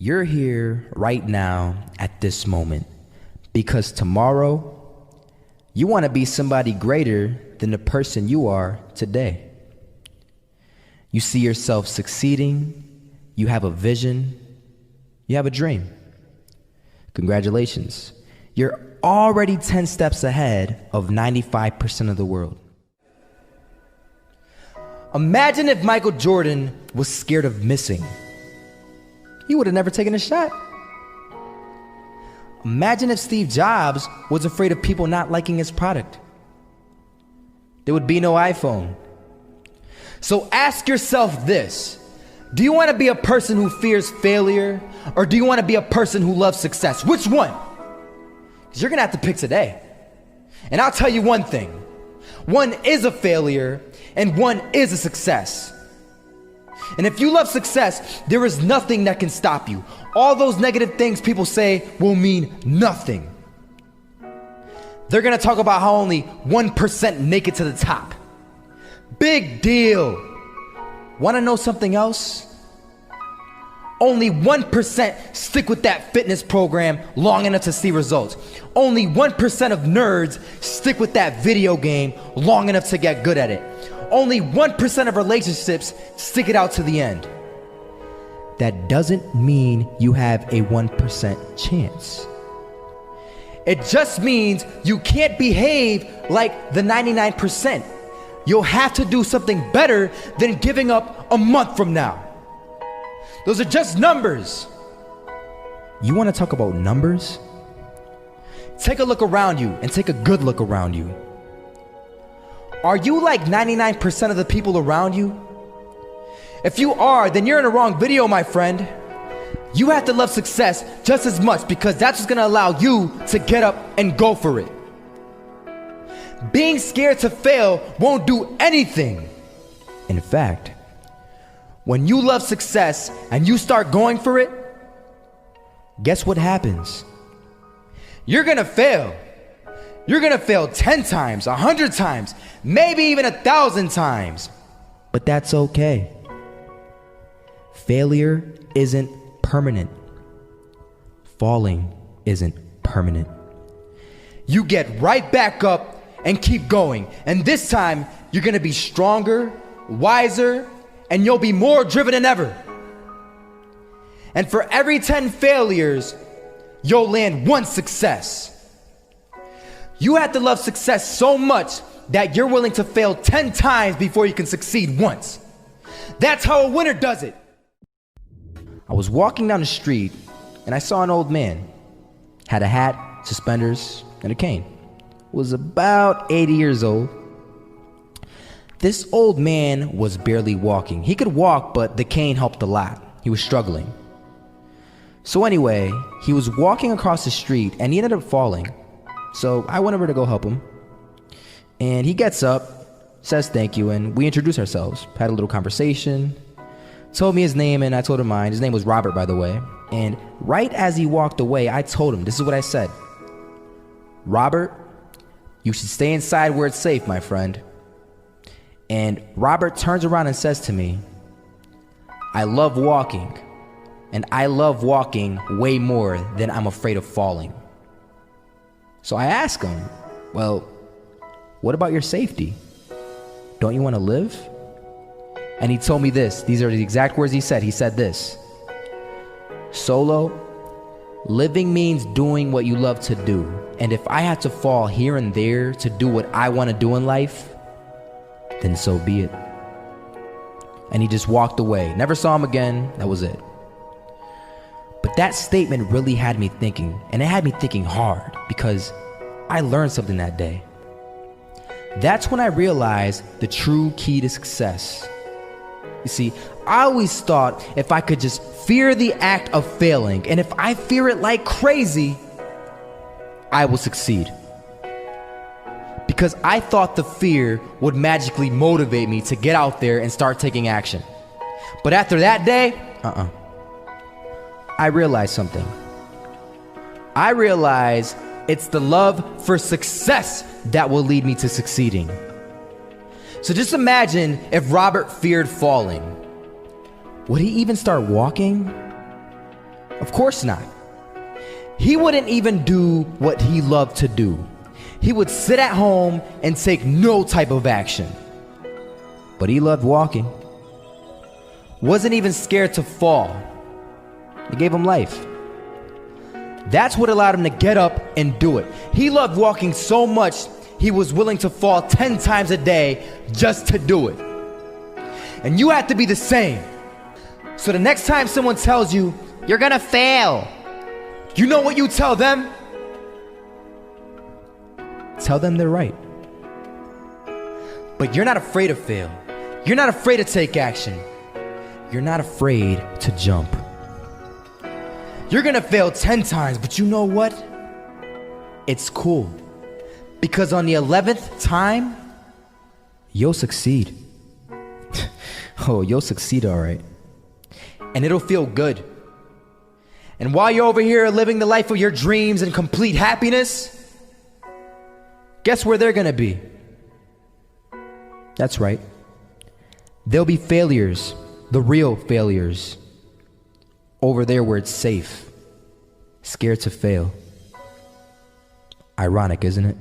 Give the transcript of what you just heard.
You're here right now at this moment because tomorrow you want to be somebody greater than the person you are today. You see yourself succeeding, you have a vision, you have a dream. Congratulations. You're already 10 steps ahead of 95% of the world. Imagine if Michael Jordan was scared of missing. He would have never taken a shot. Imagine if Steve Jobs was afraid of people not liking his product. There would be no iPhone. So ask yourself this: do you want to be a person who fears failure, or do you want to be a person who loves success? Which one? Because you're going to have to pick today. And I'll tell you one thing: one is a failure and one is a success. And if you love success, there is nothing that can stop you. All those negative things people say will mean nothing. They're gonna talk about how only 1% make it to the top. Big deal. Wanna know something else? Only 1% stick with that fitness program long enough to see results. Only 1% of nerds stick with that video game long enough to get good at it. Only 1% of relationships stick it out to the end. That doesn't mean you have a 1% chance. It just means you can't behave like the 99%. You'll have to do something better than giving up a month from now. Those are just numbers. You want to talk about numbers? Take a look around you and take a good look around you. Are you like 99% of the people around you? If you are, then you're in the wrong video, my friend. You have to love success just as much, because that's what's gonna allow you to get up and go for it. Being scared to fail won't do anything. In fact, when you love success and you start going for it, guess what happens? You're gonna fail. You're gonna fail 10 times, 100 times, maybe even 1,000 times. But that's okay. Failure isn't permanent. Falling isn't permanent. You get right back up and keep going. And this time, you're gonna be stronger, wiser, and you'll be more driven than ever. And for every 10 failures, you'll land one success. You have to love success so much that you're willing to fail 10 times before you can succeed once. That's how a winner does it. I was walking down the street and I saw an old man. Had a hat, suspenders, and a cane. Was about 80 years old. This old man was barely walking. He could walk, but the cane helped a lot. He was struggling. So anyway, he was walking across the street and he ended up falling. So I went over to go help him. And he gets up, says thank you, and we introduced ourselves. Had a little conversation. Told me his name and I told him mine. His name was Robert, by the way. And right as he walked away, I told him, this is what I said: Robert, you should stay inside where it's safe, my friend. And Robert turns around and says to me, I love walking, and I love walking way more than I'm afraid of falling. So I asked him, well, what about your safety? Don't you want to live? And he told me this. These are the exact words he said. He said this: Solo, living means doing what you love to do. And if I had to fall here and there to do what I want to do in life, then so be it. And he just walked away. Never saw him again. That was it. But that statement really had me thinking, and it had me thinking hard, because I learned something that day. That's when I realized the true key to success. You see, I always thought if I could just fear the act of failing, and if I fear it like crazy, I will succeed. Because I thought the fear would magically motivate me to get out there and start taking action. But after that day, I realized something. I realized it's the love for success that will lead me to succeeding. So just imagine if Robert feared falling. Would he even start walking? Of course not. He wouldn't even do what he loved to do. He would sit at home and take no type of action. But he loved walking. Wasn't even scared to fall. It gave him life. That's what allowed him to get up and do it. He loved walking so much, he was willing to fall 10 times a day just to do it. And you have to be the same. So the next time someone tells you, you're gonna fail, you know what you tell them? Tell them they're right. But you're not afraid to fail. You're not afraid to take action. You're not afraid to jump. You're gonna fail 10 times, but you know what? It's cool. Because on the 11th time, you'll succeed. Oh, you'll succeed all right. And it'll feel good. And while you're over here living the life of your dreams and complete happiness, guess where they're gonna be? That's right. They'll be failures, the real failures. Over there where it's safe, scared to fail. Ironic, isn't it?